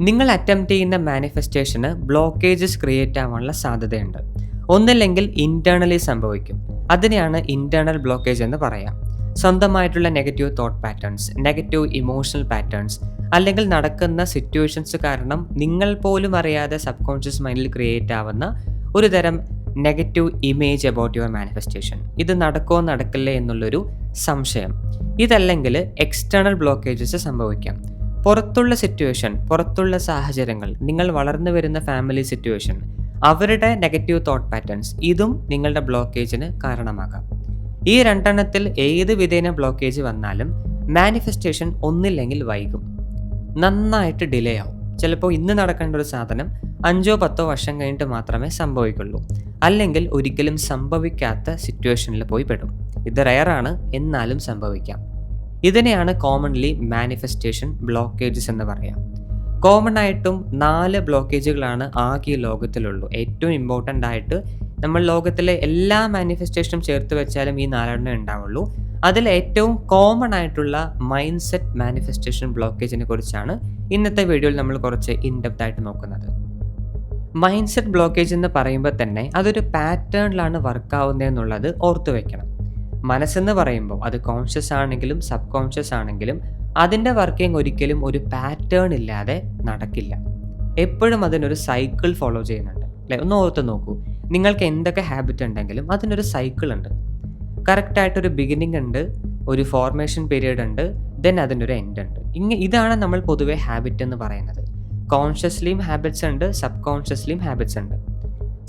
നിങ്ങൾ അറ്റംപ്റ്റ് ചെയ്യുന്ന മാനിഫെസ്റ്റേഷന് blockages create ആവാനുള്ള സാധ്യതയുണ്ട്. ഒന്നില്ലെങ്കിൽ ഇന്റേണലി സംഭവിക്കും. അതിനെയാണ് ഇന്റേണൽ ബ്ലോക്കേജ് എന്ന് പറയാം. സ്വന്തമായിട്ടുള്ള negative thought patterns, negative emotional patterns, അല്ലെങ്കിൽ നടക്കുന്ന സിറ്റുവേഷൻസ് കാരണം നിങ്ങൾ പോലും അറിയാതെ സബ് കോൺഷ്യസ് മൈൻഡിൽ ക്രിയേറ്റ് ആവുന്ന ഒരു തരം negative image about your manifestation. ഇത് നടക്കോ നടക്കില്ലേ എന്നുള്ളൊരു സംശയം. ഇതല്ലെങ്കിൽ എക്സ്റ്റേണൽ ബ്ലോക്കേജസ് സംഭവിക്കാം. പുറത്തുള്ള സിറ്റുവേഷൻ, പുറത്തുള്ള സാഹചര്യങ്ങൾ, നിങ്ങൾ വളർന്നു വരുന്ന ഫാമിലി സിറ്റുവേഷൻ, അവരുടെ നെഗറ്റീവ് തോട്ട് പാറ്റേൺസ്, ഇതും നിങ്ങളുടെ ബ്ലോക്കേജിന് കാരണമാകാം. ഈ രണ്ടെണ്ണത്തിൽ ഏത് വിധേന ബ്ലോക്കേജ് വന്നാലും മാനിഫെസ്റ്റേഷൻ ഒന്നില്ലെങ്കിൽ വൈകും, നന്നായിട്ട് ഡിലേ ആവും. ചിലപ്പോൾ ഇന്ന് നടക്കേണ്ട ഒരു സാധനം 5-10 വർഷം കഴിഞ്ഞിട്ട് മാത്രമേ സംഭവിക്കുള്ളൂ, അല്ലെങ്കിൽ ഒരിക്കലും സംഭവിക്കാത്ത സിറ്റുവേഷനിൽ പോയി പെടും. ഇത് റെയറാണ്, എന്നാലും സംഭവിക്കാം. ഇതിനെയാണ് കോമൺലി മാനിഫെസ്റ്റേഷൻ ബ്ലോക്കേജസ് എന്ന് പറയാം. കോമൺ ആയിട്ടും 4 ബ്ലോക്കേജുകളാണ് ആകെ ഈ ലോകത്തിലുള്ളൂ. ഏറ്റവും ഇമ്പോർട്ടൻ്റ് ആയിട്ട് നമ്മൾ ലോകത്തിലെ എല്ലാ മാനിഫെസ്റ്റേഷനും ചേർത്ത് വെച്ചാലും ഈ 4 ഉണ്ടാവുള്ളൂ. അതിൽ ഏറ്റവും കോമൺ ആയിട്ടുള്ള മൈൻഡ് സെറ്റ് മാനിഫെസ്റ്റേഷൻ ബ്ലോക്കേജിനെ കുറിച്ചാണ് ഇന്നത്തെ വീഡിയോയിൽ നമ്മൾ കുറച്ച് ഇൻഡെപ്ത് ആയിട്ട് നോക്കുന്നത്. മൈൻഡ് സെറ്റ് ബ്ലോക്കേജ് എന്ന് പറയുമ്പോൾ തന്നെ അതൊരു പാറ്റേണിലാണ് വർക്കാവുന്നതെന്നുള്ളത് ഓർത്തു വെക്കണം. മനസ്സെന്ന് പറയുമ്പോൾ അത് കോൺഷ്യസ് ആണെങ്കിലും സബ് കോൺഷ്യസ് ആണെങ്കിലും അതിൻ്റെ വർക്കിംഗ് ഒരിക്കലും ഒരു പാറ്റേൺ ഇല്ലാതെ നടക്കില്ല. എപ്പോഴും അതിനൊരു സൈക്കിൾ ഫോളോ ചെയ്യുന്നുണ്ട്, അല്ലേ? ഒന്ന് ഓർത്ത് നോക്കൂ. നിങ്ങൾക്ക് എന്തൊക്കെ ഹാബിറ്റ് ഉണ്ടെങ്കിലും അതിനൊരു സൈക്കിൾ ഉണ്ട്. കറക്റ്റായിട്ടൊരു ബിഗിനിങ് ഉണ്ട്, ഒരു ഫോർമേഷൻ പീരീഡ് ഉണ്ട്, ദെൻ അതിനൊരു എൻഡ് ഉണ്ട്. ഇതാണ് നമ്മൾ പൊതുവെ ഹാബിറ്റ് എന്ന് പറയുന്നത്. കോൺഷ്യസ്ലിയും ഹാബിറ്റ്സ് ഉണ്ട്, സബ് കോൺഷ്യസ്ലിയും ഹാബിറ്റ്സ് ഉണ്ട്.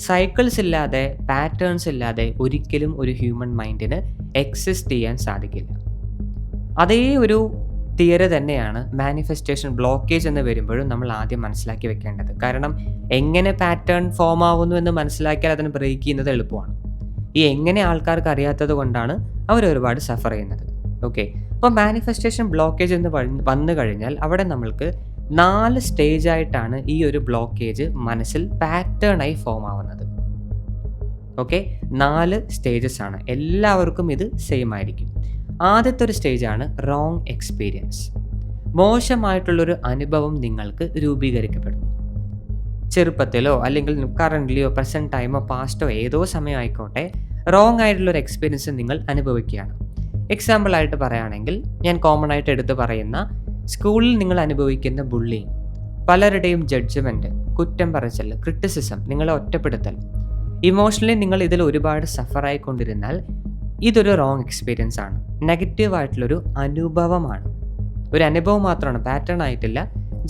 സൈക്കിൾസ് ഇല്ലാതെ, പാറ്റേൺസ് ഇല്ലാതെ ഒരിക്കലും ഒരു ഹ്യൂമൻ മൈൻഡിന് എക്സിസ്റ്റ് ചെയ്യാൻ സാധിക്കില്ല. അതേ ഒരു തിയറി തന്നെയാണ് മാനിഫെസ്റ്റേഷൻ ബ്ലോക്കേജ് എന്ന് വരുമ്പോഴും നമ്മൾ ആദ്യം മനസ്സിലാക്കി വെക്കേണ്ടത്. കാരണം എങ്ങനെ പാറ്റേൺ ഫോം ആവുന്നു എന്ന് മനസ്സിലാക്കിയാൽ അതിന് ബ്രേക്ക് ചെയ്യുന്നത് എളുപ്പമാണ്. ഈ എങ്ങനെ ആൾക്കാർക്ക് അറിയാത്തത് കൊണ്ടാണ് അവർ ഒരുപാട് സഫർ ചെയ്യുന്നത്. ഓക്കെ, അപ്പോൾ മാനിഫെസ്റ്റേഷൻ ബ്ലോക്കേജ് എന്ന് വന്നു കഴിഞ്ഞാൽ അവിടെ നമ്മൾക്ക് 4 സ്റ്റേജ് ആയിട്ടാണ് ഈ ഒരു ബ്ലോക്കേജ് മനസ്സിൽ പാറ്റേണായി ഫോം ആവുന്നത്. ഓക്കെ, 4 സ്റ്റേജസ് ആണ്. എല്ലാവർക്കും ഇത് സെയിം ആയിരിക്കും. ആദ്യത്തെ ഒരു സ്റ്റേജാണ് റോങ് എക്സ്പീരിയൻസ്. മോശമായിട്ടുള്ളൊരു അനുഭവം നിങ്ങൾക്ക് രൂപീകരിക്കപ്പെടും. ചെറുപ്പത്തിലോ അല്ലെങ്കിൽ കറൻ്റ്ലിയോ പ്രസൻറ്റ് ടൈമോ പാസ്റ്റോ ഏതോ സമയം ആയിക്കോട്ടെ, റോങ് ആയിട്ടുള്ളൊരു എക്സ്പീരിയൻസ് നിങ്ങൾ അനുഭവിക്കുകയാണ്. എക്സാമ്പിളായിട്ട് പറയുകയാണെങ്കിൽ ഞാൻ കോമൺ ആയിട്ട് എടുത്ത് പറയുന്ന സ്കൂളിൽ നിങ്ങൾ അനുഭവിക്കുന്ന ബുള്ളിങ്, പലരുടെയും ജഡ്ജ്മെൻറ്റ്, കുറ്റം പറച്ചൽ, ക്രിറ്റിസിസം, നിങ്ങളെ ഒറ്റപ്പെടുത്തൽ, ഇമോഷണലി നിങ്ങൾ ഇതിൽ ഒരുപാട് സഫറായിക്കൊണ്ടിരുന്നാൽ ഇതൊരു റോങ് എക്സ്പീരിയൻസ് ആണ്. നെഗറ്റീവായിട്ടുള്ളൊരു അനുഭവമാണ്. ഒരു അനുഭവം മാത്രമാണ്, പാറ്റേൺ ആയിട്ടില്ല.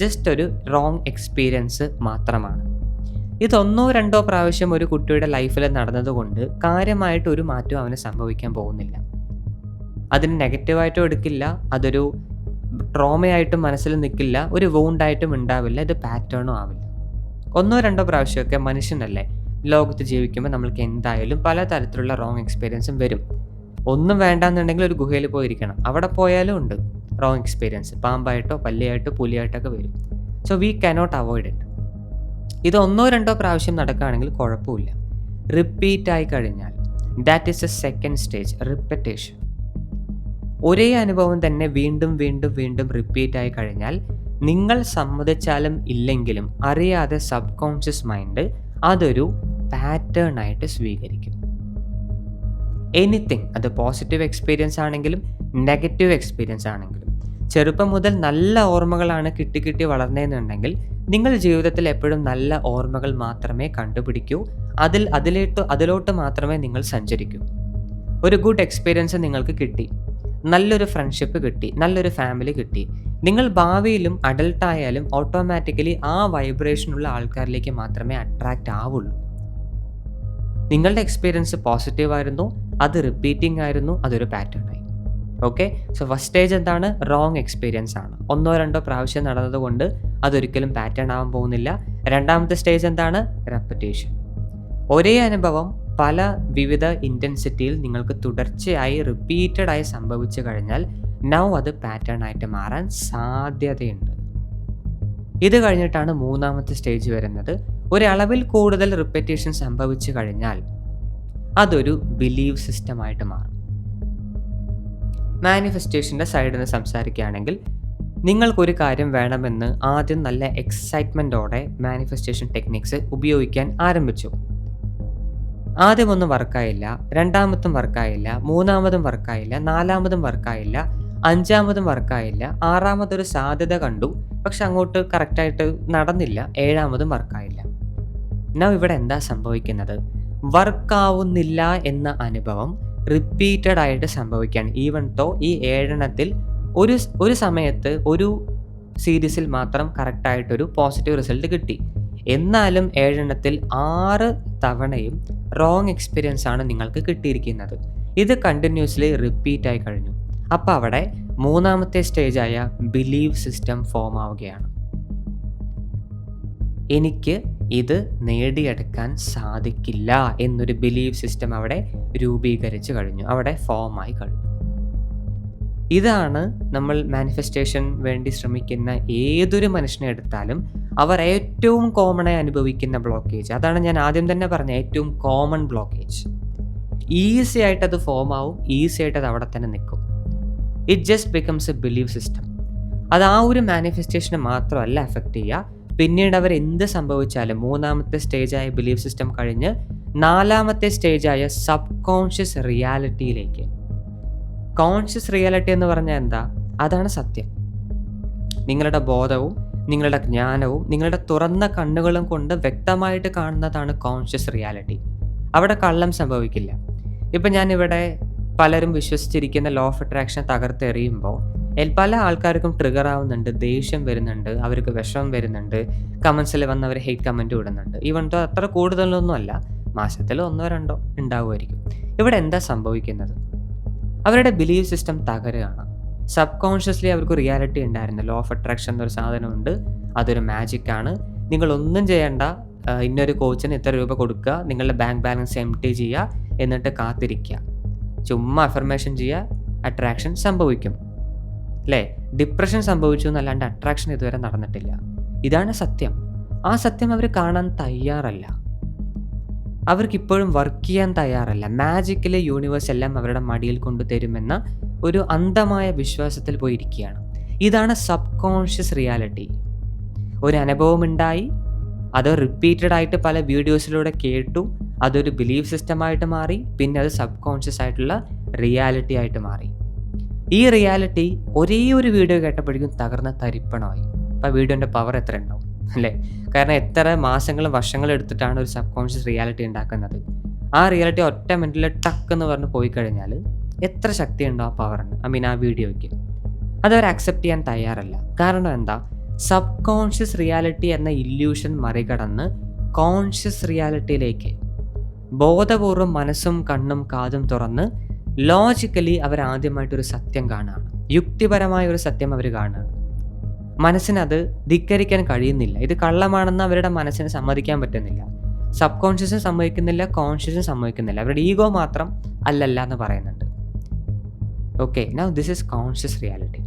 ജസ്റ്റ് ഒരു റോങ് എക്സ്പീരിയൻസ് മാത്രമാണ്. ഇത് 1-2 പ്രാവശ്യം ഒരു കുട്ടിയുടെ ലൈഫിൽ നടന്നതുകൊണ്ട് കാര്യമായിട്ട് ഒരു മാറ്റവും അവന് സംഭവിക്കാൻ പോകുന്നില്ല. അതിന് നെഗറ്റീവായിട്ടും എടുക്കില്ല, അതൊരു ട്രോമയായിട്ടും മനസ്സിൽ നിൽക്കില്ല, ഒരു വൂണ്ടായിട്ടും ഉണ്ടാവില്ല, ഇത് പാറ്റേണും ആവില്ല. 1-2 പ്രാവശ്യമൊക്കെ മനുഷ്യനല്ലേ, ലോകത്ത് ജീവിക്കുമ്പോൾ നമ്മൾക്ക് എന്തായാലും പല തരത്തിലുള്ള റോങ് എക്സ്പീരിയൻസും വരും. ഒന്നും വേണ്ടാന്നുണ്ടെങ്കിൽ ഒരു ഗുഹയിൽ പോയിരിക്കണം, അവിടെ പോയാലും ഉണ്ട് റോങ് എക്സ്പീരിയൻസ്. പാമ്പായിട്ടോ പല്ലിയായിട്ടോ പുലിയായിട്ടൊക്കെ വരും. So we cannot avoid it. ഇത് 1-2 പ്രാവശ്യം നടക്കുകയാണെങ്കിൽ കുഴപ്പമില്ല. റിപ്പീറ്റ് ആയി കഴിഞ്ഞാൽ that is A second stage, reparation. ഒരേ അനുഭവം തന്നെ വീണ്ടും വീണ്ടും വീണ്ടും റിപ്പീറ്റ് ആയി കഴിഞ്ഞാൽ നിങ്ങൾ സമ്മതിച്ചാലും ഇല്ലെങ്കിലും അറിയാതെ സബ് കോൺഷ്യസ് മൈൻഡ് അതൊരു പാറ്റേൺ ആയിട്ട് സ്വീകരിക്കും. എനിത്തിങ്, അത് പോസിറ്റീവ് എക്സ്പീരിയൻസ് ആണെങ്കിലും നെഗറ്റീവ് എക്സ്പീരിയൻസ് ആണെങ്കിലും. ചെറുപ്പം മുതൽ നല്ല ഓർമ്മകളാണ് കിട്ടി വളർന്നതെന്നുണ്ടെങ്കിൽ നിങ്ങൾ ജീവിതത്തിൽ എപ്പോഴും നല്ല ഓർമ്മകൾ മാത്രമേ കണ്ടുപിടിക്കൂ, അതിലോട്ട് മാത്രമേ നിങ്ങൾ സഞ്ചരിക്കൂ. ഒരു ഗുഡ് എക്സ്പീരിയൻസ് നിങ്ങൾക്ക് കിട്ടി, നല്ലൊരു ഫ്രണ്ട്ഷിപ്പ് കിട്ടി, നല്ലൊരു ഫാമിലി കിട്ടി. നിങ്ങൾ ഭാവിയിലും അഡൾട്ടായാലും ഓട്ടോമാറ്റിക്കലി ആ വൈബ്രേഷനുള്ള ആൾക്കാരിലേക്ക് മാത്രമേ അട്രാക്റ്റ് ആവുള്ളൂ. നിങ്ങളുടെ എക്സ്പീരിയൻസ് പോസിറ്റീവായിരുന്നു, അത് റിപ്പീറ്റിംഗ് ആയിരുന്നു, അതൊരു പാറ്റേൺ ആയി. ഓക്കെ, സോ ഫസ്റ്റ് സ്റ്റേജ് എന്താണ്? റോങ് എക്സ്പീരിയൻസ് ആണ്. 1-2 പ്രാവശ്യം നടന്നതുകൊണ്ട് അതൊരിക്കലും പാറ്റേൺ ആവാൻ പോകുന്നില്ല. രണ്ടാമത്തെ സ്റ്റേജ് എന്താണ്? റെപ്പറ്റേഷൻ. ഒരേ അനുഭവം പല വിവിധ ഇൻറ്റൻസിറ്റിയിൽ നിങ്ങൾക്ക് തുടർച്ചയായി റിപ്പീറ്റഡ് ആയി സംഭവിച്ചു കഴിഞ്ഞാൽ നൗ അത് പാറ്റേൺ ആയിട്ട് മാറാൻ സാധ്യതയുണ്ട്. ഇത് കഴിഞ്ഞിട്ടാണ് 3ാമത്തെ സ്റ്റേജ് വരുന്നത്. ഒരളവിൽ കൂടുതൽ റിപ്പറ്റേഷൻ സംഭവിച്ചു കഴിഞ്ഞാൽ അതൊരു ബിലീവ് സിസ്റ്റമായിട്ട് മാറും. മാനിഫെസ്റ്റേഷൻ്റെ സൈഡിൽ നിന്ന് സംസാരിക്കുകയാണെങ്കിൽ നിങ്ങൾക്കൊരു കാര്യം വേണമെന്ന് ആദ്യം നല്ല എക്സൈറ്റ്മെൻറ്റോടെ മാനിഫെസ്റ്റേഷൻ ടെക്നിക്സ് ഉപയോഗിക്കാൻ ആരംഭിച്ചു. ആദ്യമൊന്നും വർക്കായില്ല, രണ്ടാമത്തും വർക്കായില്ല, മൂന്നാമതും വർക്കായില്ല, നാലാമതും വർക്കായില്ല, അഞ്ചാമതും വർക്കായില്ല, ആറാമതൊരു സാധ്യത കണ്ടു, പക്ഷെ അങ്ങോട്ട് കറക്റ്റായിട്ട് നടന്നില്ല, ഏഴാമതും വർക്കായില്ല. ഇവിടെ എന്താ സംഭവിക്കുന്നത്? വർക്കാവുന്നില്ല എന്ന അനുഭവം റിപ്പീറ്റഡ് ആയിട്ട് സംഭവിക്കുകയാണ്. ഈവൻ തോ ഈ 7 ഒരു സമയത്ത് ഒരു സീരീസിൽ മാത്രം കറക്റ്റായിട്ടൊരു പോസിറ്റീവ് റിസൾട്ട് കിട്ടി. എന്നാലും 7 6 തവണയും റോങ് എക്സ്പീരിയൻസ് ആണ് നിങ്ങൾക്ക് കിട്ടിയിരിക്കുന്നത്. ഇത് കണ്ടിന്യൂസ്ലി റിപ്പീറ്റ് ആയി കഴിഞ്ഞു. അപ്പോൾ അവിടെ മൂന്നാമത്തെ സ്റ്റേജായ ബിലീവ് സിസ്റ്റം ഫോം ആവുകയാണ്. എനിക്ക് ഇത് നേടിയെടുക്കാൻ സാധിക്കില്ല എന്നൊരു ബിലീവ് സിസ്റ്റം അവിടെ രൂപീകരിച്ച് കഴിഞ്ഞു, അവിടെ ഫോമായി കഴിഞ്ഞു. ഇതാണ് നമ്മൾ മാനിഫെസ്റ്റേഷൻ വേണ്ടി ശ്രമിക്കുന്ന ഏതൊരു മനുഷ്യനെ എടുത്താലും അവർ ഏറ്റവും കോമണായി അനുഭവിക്കുന്ന ബ്ലോക്കേജ്. അതാണ് ഞാൻ ആദ്യം തന്നെ പറഞ്ഞ ഏറ്റവും കോമൺ ബ്ലോക്കേജ്. ഈസി ആയിട്ട് അത് ഫോം ആവും, ഈസി ആയിട്ട് അത് അവിടെ തന്നെ നിൽക്കും. It just becomes A believe system. അത് ആ ഒരു മാനിഫെസ്റ്റേഷനെ മാത്രമല്ല എഫക്റ്റ് ചെയ്യുക, പിന്നീട് അവർ എന്ത് സംഭവിച്ചാലും മൂന്നാമത്തെ സ്റ്റേജായ ബിലീവ് സിസ്റ്റം കഴിഞ്ഞ് നാലാമത്തെ സ്റ്റേജായ സബ് കോൺഷ്യസ് റിയാലിറ്റിയിലേക്ക്. കോൺഷ്യസ് റിയാലിറ്റി എന്ന് പറഞ്ഞാൽ എന്താ? അതാണ് സത്യം. നിങ്ങളുടെ ബോധവും നിങ്ങളുടെ ജ്ഞാനവും നിങ്ങളുടെ തുറന്ന കണ്ണുകളും കൊണ്ട് വ്യക്തമായിട്ട് കാണുന്നതാണ് കോൺഷ്യസ് റിയാലിറ്റി. അവിടെ കള്ളം സംഭവിക്കില്ല. ഇപ്പം ഞാനിവിടെ പലരും വിശ്വസിച്ചിരിക്കുന്ന ലോ ഓഫ് അട്രാക്ഷൻ തകർത്തെറിയുമ്പോൾ പല ആൾക്കാർക്കും ട്രിഗർ ആവുന്നുണ്ട്, ദേഷ്യം വരുന്നുണ്ട്, അവർക്ക് വിഷമം വരുന്നുണ്ട്, കമൻസിൽ വന്ന് അവർ ഹെയ്റ്റ് കമൻറ്റ് വിടുന്നുണ്ട്. ഈവൻ തോ അത്ര കൂടുതലൊന്നുമല്ല, മാസത്തിൽ 1-2 ഉണ്ടാവുമായിരിക്കും. ഇവിടെ എന്താ സംഭവിക്കുന്നത്? അവരുടെ ബിലീവ് സിസ്റ്റം തകരുകയാണ്. സബ് കോൺഷ്യസ്ലി അവർക്ക് റിയാലിറ്റി ഉണ്ടായിരുന്നു. ലോ ഓഫ് അട്രാക്ഷൻ എന്നൊരു സാധനമുണ്ട്, അതൊരു മാജിക്കാണ്, നിങ്ങളൊന്നും ചെയ്യേണ്ട, ഇന്നൊരു കോച്ചിന് ഇത്ര രൂപ കൊടുക്കുക, നിങ്ങളുടെ ബാങ്ക് ബാലൻസ് എംപ്റ്റി ചെയ്യുക, എന്നിട്ട് കാത്തിരിക്കുക, ചുമ്മാ അഫർമേഷൻ ചെയ്യുക, അട്രാക്ഷൻ സംഭവിക്കും. അല്ലേ? ഡിപ്രഷൻ സംഭവിച്ചു എന്നല്ലാണ്ട് അട്രാക്ഷൻ ഇതുവരെ നടന്നിട്ടില്ല. ഇതാണ് സത്യം. ആ സത്യം അവർ കാണാൻ തയ്യാറല്ല. അവർക്കിപ്പോഴും വർക്ക് ചെയ്യാൻ തയ്യാറല്ല. മാജിക്കലി യൂണിവേഴ്സ് എല്ലാം അവരുടെ മടിയിൽ കൊണ്ടുതരുമെന്ന ഒരു അന്ധമായ വിശ്വാസത്തിൽ പോയിരിക്കുകയാണ്. ഇതാണ് സബ് കോൺഷ്യസ് റിയാലിറ്റി. ഒരു അനുഭവം ഉണ്ടായി, അത് റിപ്പീറ്റഡ് ആയിട്ട് പല വീഡിയോസിലൂടെ കേട്ടു, അതൊരു ബിലീഫ് സിസ്റ്റമായിട്ട് മാറി, പിന്നെ അത് സബ് കോൺഷ്യസ് ആയിട്ടുള്ള റിയാലിറ്റി ആയിട്ട് മാറി. ഈ റിയാലിറ്റി ഒരേ ഒരു വീഡിയോ കേട്ടപ്പോഴേക്കും തകർന്ന തരിപ്പണമായി. അപ്പോൾ വീഡിയോൻ്റെ പവർ എത്ര ഉണ്ടാവും അല്ലേ? കാരണം എത്ര മാസങ്ങളും വർഷങ്ങളും എടുത്തിട്ടാണ് ഒരു സബ് കോൺഷ്യസ് റിയാലിറ്റി ഉണ്ടാക്കുന്നത്. ആ റിയാലിറ്റി ഒറ്റ മിനിറ്റിൽ ടക്ക് എന്ന് പറഞ്ഞ് പോയി കഴിഞ്ഞാൽ എത്ര ശക്തി ഉണ്ടോ ആ പവറിന്, ആ വീഡിയോയ്ക്ക്. അതവർ അക്സെപ്റ്റ് ചെയ്യാൻ തയ്യാറല്ല. കാരണം എന്താ? സബ് കോൺഷ്യസ് റിയാലിറ്റി എന്ന ഇല്യൂഷൻ മറികടന്ന് കോൺഷ്യസ് റിയാലിറ്റിയിലേക്ക് ബോധപൂർവം മനസ്സും കണ്ണും കാതും തുറന്ന് ലോജിക്കലി അവർ ആദ്യമായിട്ടൊരു സത്യം കാണുകയാണ്. യുക്തിപരമായ ഒരു സത്യം അവർ കാണുകയാണ്. മനസ്സിനത് ധിക്കരിക്കാൻ കഴിയുന്നില്ല. ഇത് കള്ളമാണെന്ന് അവരുടെ മനസ്സിന് സമ്മതിക്കാൻ പറ്റുന്നില്ല. സബ് കോൺഷ്യസും സമ്മതിക്കുന്നില്ല, കോൺഷ്യസും സമ്മതിക്കുന്നില്ല. അവരുടെ ഈഗോ മാത്രം അല്ലല്ല എന്ന് പറയുന്നുണ്ട്. Okay, now this is conscious reality.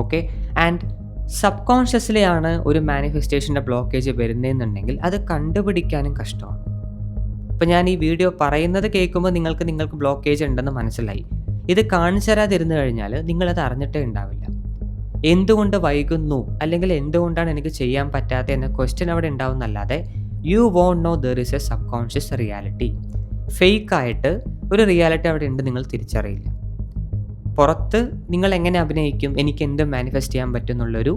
Okay, and സബ് കോൺഷ്യസിലെയാണ് ഒരു മാനിഫെസ്റ്റേഷൻ്റെ ബ്ലോക്കേജ് വരുന്നതെന്നുണ്ടെങ്കിൽ അത് കണ്ടുപിടിക്കാനും കഷ്ടമാണ്. ഇപ്പം ഞാൻ ഈ വീഡിയോ പറയുന്നത് കേൾക്കുമ്പോൾ നിങ്ങൾക്ക് ബ്ലോക്കേജ് ഉണ്ടെന്ന് മനസ്സിലായി. ഇത് കാണിച്ചു തരാതിരുന്നു കഴിഞ്ഞാൽ നിങ്ങളത് അറിഞ്ഞിട്ടേ ഉണ്ടാവില്ല. എന്തുകൊണ്ട് വൈകുന്നു, അല്ലെങ്കിൽ എന്തുകൊണ്ടാണ് എനിക്ക് ചെയ്യാൻ പറ്റാത്തത് എന്ന ക്വസ്റ്റ്യൻ അവിടെ ഉണ്ടാവുന്നല്ലാതെ you won't know there is a subconscious reality. ഫേക്കായിട്ട് ഒരു റിയാലിറ്റി അവിടെ ഉണ്ട്, നിങ്ങൾ തിരിച്ചറിയില്ല. പുറത്ത് നിങ്ങൾ എങ്ങനെ അഭിനയിക്കും, എനിക്ക് എന്തും മാനിഫെസ്റ്റ് ചെയ്യാൻ പറ്റും എന്നുള്ളൊരു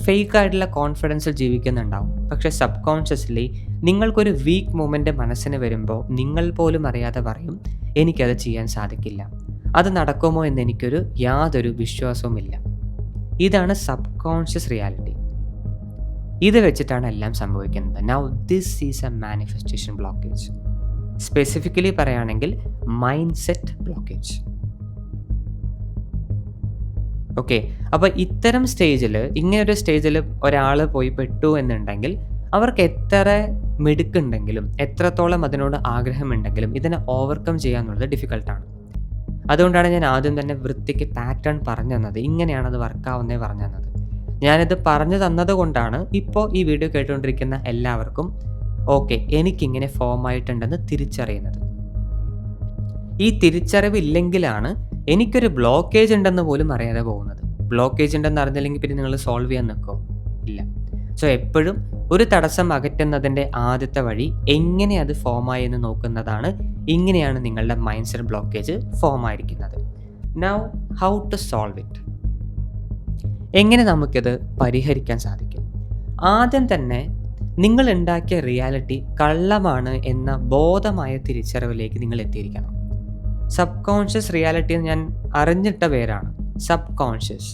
ഫേക്കായിട്ടുള്ള കോൺഫിഡൻസിൽ ജീവിക്കുന്നുണ്ടാവും. പക്ഷേ സബ് കോൺഷ്യസ്ലി നിങ്ങൾക്കൊരു വീക്ക് മൂമെൻ്റ് മനസ്സിന് വരുമ്പോൾ നിങ്ങൾ പോലും അറിയാതെ പറയും, എനിക്കത് ചെയ്യാൻ സാധിക്കില്ല, അത് നടക്കുമോ എന്ന് എനിക്കൊരു യാതൊരു വിശ്വാസവുമില്ല. ഇതാണ് സബ് കോൺഷ്യസ് റിയാലിറ്റി. ഇത് വെച്ചിട്ടാണ് എല്ലാം സംഭവിക്കുന്നത്. Now this is A manifestation blockage. Specifically പറയുകയാണെങ്കിൽ മൈൻഡ് സെറ്റ് ബ്ലോക്കേജ്. ഓക്കെ, അപ്പോൾ ഇത്തരം സ്റ്റേജിൽ, ഇങ്ങനൊരു സ്റ്റേജിൽ ഒരാൾ പോയി പെട്ടു എന്നുണ്ടെങ്കിൽ അവർക്ക് എത്ര മിടുക്കുണ്ടെങ്കിലും എത്രത്തോളം അതിനോട് ആഗ്രഹമുണ്ടെങ്കിലും ഇതിനെ ഓവർകം ചെയ്യാന്നുള്ളത് ഡിഫിക്കൽട്ടാണ്. അതുകൊണ്ടാണ് ഞാൻ ആദ്യം തന്നെ വൃത്തിക്ക് പാറ്റേൺ പറഞ്ഞു തന്നത്, ഇങ്ങനെയാണത് വർക്കാവുന്നേ പറഞ്ഞു തന്നത്. ഞാനിത് പറഞ്ഞു തന്നത് കൊണ്ടാണ് ഇപ്പോൾ ഈ വീഡിയോ കേട്ടുകൊണ്ടിരിക്കുന്ന എല്ലാവർക്കും ഓക്കെ എനിക്കിങ്ങനെ ഫോം ആയിട്ടുണ്ടെന്ന് തിരിച്ചറിയുന്നത്. ഈ തിരിച്ചറിവില്ലെങ്കിലാണ് എനിക്കൊരു ബ്ലോക്കേജ് ഉണ്ടെന്ന് പോലും അറിയാതെ പോകുന്നത്. ബ്ലോക്കേജ് ഉണ്ടെന്ന് അറിഞ്ഞില്ലെങ്കിൽ പിന്നെ നിങ്ങൾ സോൾവ് ചെയ്യാൻ നിൽക്കുമോ? ഇല്ല. സോ എപ്പോഴും ഒരു തടസ്സം അകറ്റുന്നതിൻ്റെ ആദ്യത്തെ വഴി എങ്ങനെ അത് ഫോമായി എന്ന് നോക്കുന്നതാണ്. ഇങ്ങനെയാണ് നിങ്ങളുടെ മൈൻഡ് സെറ്റ് ബ്ലോക്കേജ് ഫോം ആയിരിക്കുന്നത്. Now how to solve it? എങ്ങനെ നമുക്കിത് പരിഹരിക്കാൻ സാധിക്കും? ആദ്യം തന്നെ നിങ്ങൾ ഉണ്ടാക്കിയ റിയാലിറ്റി കള്ളമാണ് എന്ന ബോധമായ തിരിച്ചറിവിലേക്ക് നിങ്ങൾ എത്തിയിരിക്കണം. സബ് കോൺഷ്യസ് റിയാലിറ്റി എന്ന് ഞാൻ അറിഞ്ഞിട്ട പേരാണ് സബ് കോൺഷ്യസ്.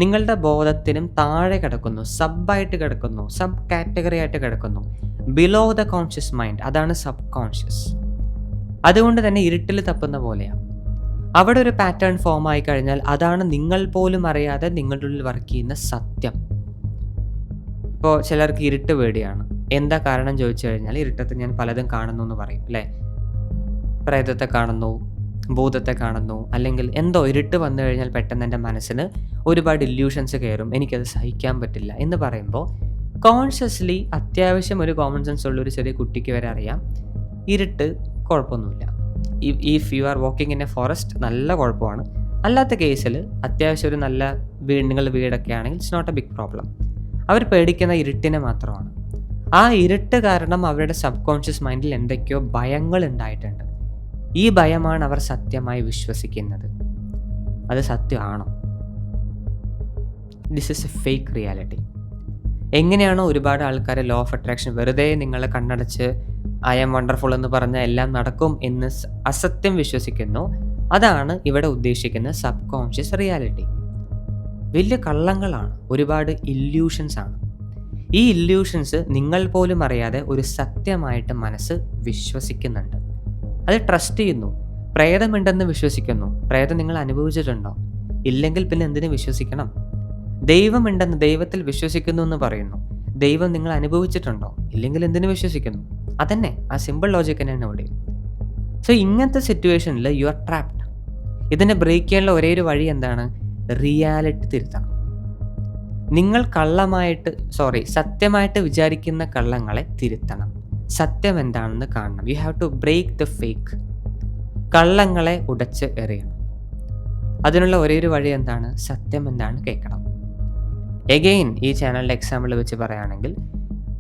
നിങ്ങളുടെ ബോധത്തിനും താഴെ കിടക്കുന്നു, സബായിട്ട് കിടക്കുന്നു, സബ് കാറ്റഗറി ആയിട്ട് കിടക്കുന്നു, ബിലോ ദ കോൺഷ്യസ് മൈൻഡ്. അതാണ് സബ് കോൺഷ്യസ്. അതുകൊണ്ട് തന്നെ ഇരുട്ടിൽ തപ്പുന്ന പോലെയാണ്. അവിടെ ഒരു പാറ്റേൺ ഫോം ആയി കഴിഞ്ഞാൽ അതാണ് നിങ്ങൾ പോലും അറിയാതെ നിങ്ങളുടെ ഉള്ളിൽ വർക്ക് ചെയ്യുന്ന സത്യം. ഇപ്പോൾ ചിലർക്ക് ഇരുട്ട് പേടിയാണ്. എന്താ കാരണം ചോദിച്ചു കഴിഞ്ഞാൽ, ഇരുട്ടത്ത് ഞാൻ പലതും കാണുന്നു എന്ന് പറയും അല്ലേ. പ്രേതത്തെ കാണുന്നു, ഭൂതത്തെ കാണുന്നു, അല്ലെങ്കിൽ എന്തോ ഇരുട്ട് വന്നു കഴിഞ്ഞാൽ പെട്ടെന്ന് എൻ്റെ മനസ്സിന് ഒരുപാട് ഇല്യൂഷൻസ് കയറും, എനിക്കത് സഹിക്കാൻ പറ്റില്ല എന്ന് പറയുമ്പോൾ കോൺഷ്യസ്ലി അത്യാവശ്യം ഒരു കോമൺ സെൻസ് ഉള്ളൊരു ചെറിയ കുട്ടിക്ക് വരെ അറിയാം ഇരുട്ട് കുഴപ്പമൊന്നുമില്ല. If you are walking in A forest നല്ല കുഴപ്പമാണ്. അല്ലാത്ത കേസിൽ അത്യാവശ്യം ഒരു നല്ല നിങ്ങളുടെ വീടൊക്കെ ആണെങ്കിൽ it's not a big problem. അവർ പേടിക്കുന്ന ഇരുട്ടിനെ മാത്രമാണ്. ആ ഇരുട്ട് കാരണം അവരുടെ സബ് കോൺഷ്യസ് മൈൻഡിൽ എന്തൊക്കെയോ ഭയങ്ങൾ ഉണ്ടായിട്ടുണ്ട്. ഈ ഭയമാണ് അവർ സത്യമായി വിശ്വസിക്കുന്നത്. അത് സത്യമാണോ? This is A fake reality. എങ്ങനെയാണോ ഒരുപാട് ആൾക്കാർ ലോ ഓഫ് അട്രാക്ഷൻ വെറുതെ നിങ്ങളെ കണ്ണടച്ച് ഐ ആം വണ്ടർഫുൾ എന്ന് പറഞ്ഞാൽ എല്ലാം നടക്കും എന്ന് അസത്യം വിശ്വസിക്കുന്നു, അതാണ് ഇവിടെ ഉദ്ദേശിക്കുന്ന സബ് കോൺഷ്യസ് റിയാലിറ്റി. വലിയ കള്ളങ്ങളാണ്, ഒരുപാട് ഇല്യൂഷൻസ് ആണ്. ഈ ഇല്യൂഷൻസ് നിങ്ങൾ പോലും അറിയാതെ ഒരു സത്യമായിട്ട് മനസ്സ് വിശ്വസിക്കുന്നുണ്ട്. അത് ട്രസ്റ്റ് ചെയ്യുന്നു. പ്രേതമുണ്ടെന്ന് വിശ്വസിക്കുന്നു. പ്രേതം നിങ്ങൾ അനുഭവിച്ചിട്ടുണ്ടോ? ഇല്ലെങ്കിൽ പിന്നെ എന്തിനു വിശ്വസിക്കണം? ദൈവമുണ്ടെന്ന്, ദൈവത്തിൽ വിശ്വസിക്കുന്നു എന്ന് പറയുന്നു. ദൈവം നിങ്ങൾ അനുഭവിച്ചിട്ടുണ്ടോ? ഇല്ലെങ്കിൽ എന്തിനു വിശ്വസിക്കുന്നു? അതന്നെ, ആ സിമ്പിൾ ലോജിക് തന്നെയാണ് ഇവിടെ. സോ ഇങ്ങനത്തെ സിറ്റുവേഷനിൽ യു ആർ ട്രാപ്ഡ്. ഇതിനെ ബ്രേക്ക് ചെയ്യാനുള്ള ഒരേ ഒരു വഴി എന്താണ്? റിയാലിറ്റി തിരുത്തണം. നിങ്ങൾ സത്യമായിട്ട് വിചാരിക്കുന്ന കള്ളങ്ങളെ തിരുത്തണം. സത്യം എന്താണെന്ന് കാണണം. You have to break the fake. കള്ളങ്ങളെ ഉടച്ച് എറിയണം. അതിനുള്ള ഒരേ ഒരു വഴി എന്താണ്? സത്യം എന്താണ് കേൾക്കണം. എഗെയിൻ ഈ ചാനലിൻ്റെ എക്സാമ്പിൾ വെച്ച് പറയുകയാണെങ്കിൽ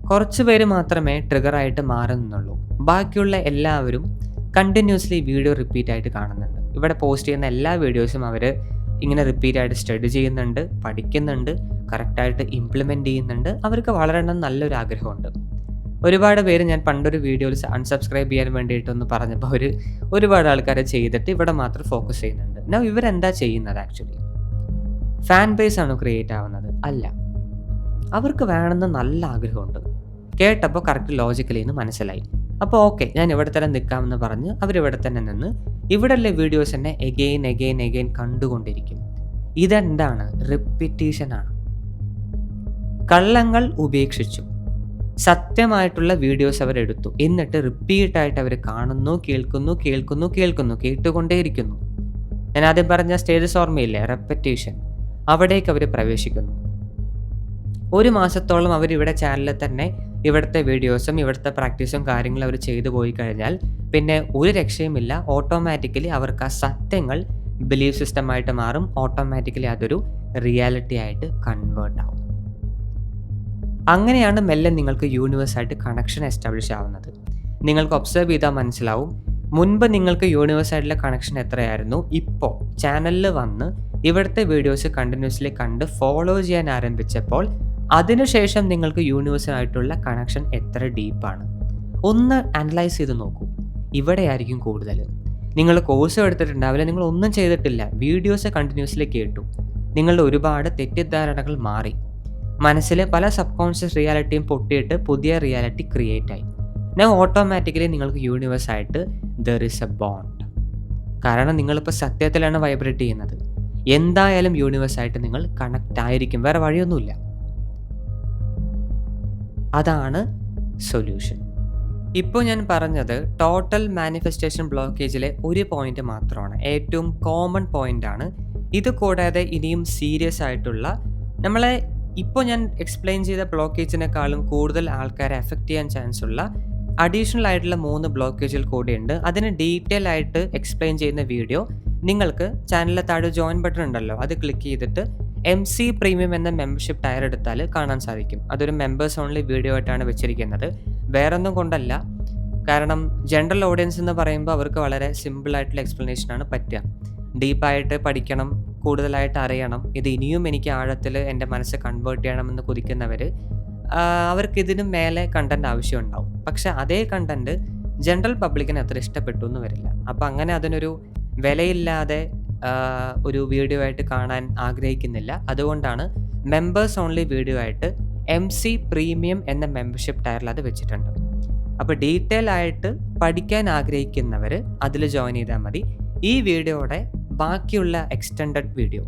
കുറച്ച് പേര് മാത്രമേ ട്രിഗറായിട്ട് മാറുന്നുള്ളൂ. ബാക്കിയുള്ള എല്ലാവരും കണ്ടിന്യൂസ്ലി വീഡിയോ റിപ്പീറ്റായിട്ട് കാണുന്നുണ്ട്. ഇവിടെ പോസ്റ്റ് ചെയ്യുന്ന എല്ലാ വീഡിയോസും അവർ ഇങ്ങനെ റിപ്പീറ്റായിട്ട് സ്റ്റഡി ചെയ്യുന്നുണ്ട്, പഠിക്കുന്നുണ്ട്, കറക്റ്റായിട്ട് ഇംപ്ലിമെൻറ്റ് ചെയ്യുന്നുണ്ട്. അവർക്ക് വളരണം നല്ലൊരു ആഗ്രഹമുണ്ട്. ഒരുപാട് പേര് ഞാൻ പണ്ടൊരു വീഡിയോയിൽ അൺസബ്സ്ക്രൈബ് ചെയ്യാൻ വേണ്ടിയിട്ടൊന്ന് പറഞ്ഞപ്പോൾ ഒരുപാട് ആൾക്കാരെ ചെയ്തിട്ട് ഇവിടെ മാത്രം ഫോക്കസ് ചെയ്യുന്നുണ്ട്. നൗ ഇവരെന്താ ചെയ്യുന്നത്? ആക്ച്വലി ഫാൻ ബേസ് ആണോ ക്രിയേറ്റ് ആവുന്നത്? അല്ല. അവർക്ക് വേണമെന്ന് നല്ല ആഗ്രഹമുണ്ട്. കേട്ടപ്പോൾ കറക്റ്റ് ലോജിക്കലി എന്ന് മനസ്സിലായി. അപ്പോൾ ഓക്കെ, ഞാൻ ഇവിടെ തന്നെ നിൽക്കാമെന്ന് പറഞ്ഞ് അവരിവിടെ തന്നെ നിന്ന് ഇവിടെയുള്ള വീഡിയോസ് തന്നെ എഗെയിൻ കണ്ടുകൊണ്ടിരിക്കും. ഇതെന്താണ്? റിപ്പീറ്റീഷനാണ്. കള്ളങ്ങൾ ഉപേക്ഷിച്ചു, സത്യമായിട്ടുള്ള വീഡിയോസ് അവരെടുത്തു. എന്നിട്ട് റിപ്പീറ്റായിട്ട് അവർ കാണുന്നു, കേട്ടുകൊണ്ടേയിരിക്കുന്നു. ഞാൻ ആദ്യം പറഞ്ഞ സ്റ്റേജസ് ഓർമ്മയില്ലേ? റെപ്പറ്റീഷൻ. അവിടേക്ക് അവർ പ്രവേശിക്കുന്നു. 1 മാസത്തോളം അവരിവിടെ ചാനലിൽ തന്നെ ഇവിടുത്തെ വീഡിയോസും ഇവിടുത്തെ പ്രാക്ടീസും കാര്യങ്ങളും അവർ ചെയ്തു പോയി കഴിഞ്ഞാൽ പിന്നെ ഒരു രക്ഷയുമില്ല. ഓട്ടോമാറ്റിക്കലി അവർക്ക് ആ സത്യങ്ങൾ ബിലീഫ് സിസ്റ്റമായിട്ട് മാറും. ഓട്ടോമാറ്റിക്കലി അതൊരു റിയാലിറ്റി ആയിട്ട് കൺവേർട്ട് ആവും. അങ്ങനെയാണ് മെല്ലെ നിങ്ങൾക്ക് യൂണിവേഴ്സായിട്ട് കണക്ഷൻ എസ്റ്റാബ്ലിഷ് ആവുന്നത്. നിങ്ങൾക്ക് ഒബ്സർവ് ചെയ്താൽ മനസ്സിലാവും, മുൻപ് നിങ്ങൾക്ക് യൂണിവേഴ്സായിട്ടുള്ള കണക്ഷൻ എത്രയായിരുന്നു, ഇപ്പോൾ ചാനലിൽ വന്ന് ഇവിടുത്തെ വീഡിയോസ് കണ്ടിന്യൂസ്ലി കണ്ട് ഫോളോ ചെയ്യാൻ ആരംഭിച്ചപ്പോൾ അതിനുശേഷം നിങ്ങൾക്ക് യൂണിവേഴ്സായിട്ടുള്ള കണക്ഷൻ എത്ര ഡീപ്പാണ് ഒന്ന് അനലൈസ് ചെയ്ത് നോക്കൂ. ഇവിടെയായിരിക്കും കൂടുതൽ. നിങ്ങൾ കോഴ്സ് എടുത്തിട്ടുണ്ടാവില്ല, നിങ്ങൾ ഒന്നും ചെയ്തിട്ടില്ല, വീഡിയോസ് കണ്ടിന്യൂസ്ലി കേട്ടു, നിങ്ങളുടെ ഒരുപാട് തെറ്റിദ്ധാരണകൾ മാറി, മനസ്സിൽ പല സബ് കോൺഷ്യസ് റിയാലിറ്റിയും പൊട്ടിയിട്ട് പുതിയ റിയാലിറ്റി ക്രിയേറ്റ് ആയി. ഞാൻ ഓട്ടോമാറ്റിക്കലി നിങ്ങൾക്ക് യൂണിവേഴ്സായിട്ട് ദർ ഇസ് എ ബോണ്ട്. കാരണം നിങ്ങളിപ്പോൾ സത്യത്തിലാണ് വൈബ്രേറ്റ് ചെയ്യുന്നത്. എന്തായാലും യൂണിവേഴ്സായിട്ട് നിങ്ങൾ കണക്റ്റ് ആയിരിക്കും, വേറെ വഴിയൊന്നുമില്ല. അതാണ് സൊല്യൂഷൻ. ഇപ്പോൾ ഞാൻ പറഞ്ഞത് ടോട്ടൽ മാനിഫെസ്റ്റേഷൻ ബ്ലോക്കേജിലെ ഒരു പോയിന്റ് മാത്രമാണ്, ഏറ്റവും കോമൺ പോയിൻ്റാണ്. ഇത് കൂടാതെ ഇനിയും സീരിയസ് ആയിട്ടുള്ള നമ്മളെ ഇപ്പോൾ ഞാൻ എക്സ്പ്ലെയിൻ ചെയ്ത ബ്ലോക്കേജിനേക്കാളും കൂടുതൽ ആൾക്കാരെ എഫക്റ്റ് ചെയ്യാൻ ചാൻസ് ഉള്ള അഡീഷണൽ ആയിട്ടുള്ള 3 ബ്ലോക്കേജുകൾ കൂടിയുണ്ട്. അതിന് ഡീറ്റെയിൽ ആയിട്ട് എക്സ്പ്ലെയിൻ ചെയ്യുന്ന വീഡിയോ നിങ്ങൾക്ക് ചാനലിലെ താഴെ ജോയിൻ ബട്ടൺ ഉണ്ടല്ലോ, അത് ക്ലിക്ക് ചെയ്തിട്ട് MC പ്രീമിയം എന്ന മെമ്പർഷിപ്പ് ടയർ എടുത്താൽ കാണാൻ സാധിക്കും. അതൊരു മെമ്പേഴ്സ് ഓൺലി വീഡിയോ ആയിട്ടാണ് വെച്ചിരിക്കുന്നത്. വേറൊന്നും കൊണ്ടല്ല. കാരണം ജനറൽ ഓഡിയൻസ് എന്ന് പറയുമ്പോൾ അവർക്ക് വളരെ സിമ്പിളായിട്ടുള്ള എക്സ്പ്ലനേഷനാണ് പറ്റുക. ഡീപ്പായിട്ട് പഠിക്കണം, കൂടുതലായിട്ട് അറിയണം, ഇത് ഇനിയും എനിക്ക് ആഴത്തിൽ എൻ്റെ മനസ്സ് കൺവേർട്ട് ചെയ്യണമെന്ന് കൊതിക്കുന്നവർ, അവർക്ക് ഇതിനും മേലെ കണ്ടൻറ് ആവശ്യമുണ്ടാവും. പക്ഷെ അതേ കണ്ടൻറ് ജനറൽ പബ്ലിക്കിന് അത്ര ഇഷ്ടപ്പെട്ടു എന്ന് വരില്ല. അപ്പോൾ അങ്ങനെ അതിനൊരു വിലയില്ലാതെ ഒരു വീഡിയോ ആയിട്ട് കാണാൻ ആഗ്രഹിക്കുന്നില്ല. അതുകൊണ്ടാണ് മെമ്പേഴ്സ് ഓൺലി വീഡിയോ ആയിട്ട് MC പ്രീമിയം എന്ന മെമ്പർഷിപ്പ് ടയറിൽ അത് വെച്ചിട്ടുണ്ട്. അപ്പോൾ ഡീറ്റെയിൽ ആയിട്ട് പഠിക്കാൻ ആഗ്രഹിക്കുന്നവർ അതിൽ ജോയിൻ ചെയ്താൽ മതി. ഈ വീഡിയോയുടെ ബാക്കിയുള്ള എക്സ്റ്റെൻഡഡ് വീഡിയോ,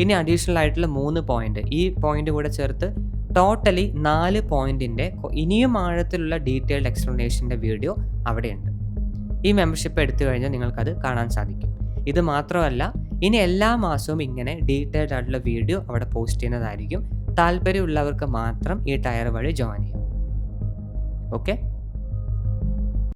ഇനി അഡീഷണൽ ആയിട്ടുള്ള 3 പോയിന്റ്, ഈ പോയിന്റ് കൂടെ ചേർത്ത് ടോട്ടലി 4 പോയിന്റിൻ്റെ ഇനിയും ആഴത്തിലുള്ള ഡീറ്റെയിൽഡ് എക്സ്പ്ലനേഷൻ്റെ വീഡിയോ അവിടെയുണ്ട്. ഈ മെമ്പർഷിപ്പ് എടുത്തു കഴിഞ്ഞാൽ നിങ്ങൾക്കത് കാണാൻ സാധിക്കും. ഇത് മാത്രമല്ല, ഇനി എല്ലാ മാസവും ഇങ്ങനെ ഡീറ്റെയിൽഡ് ആയിട്ടുള്ള വീഡിയോ അവിടെ പോസ്റ്റ് ചെയ്യുന്നതായിരിക്കും. താല്പര്യമുള്ളവർക്ക് മാത്രം ഈ ടയർ വഴി ജോയിൻ ചെയ്യാം. ഓക്കെ.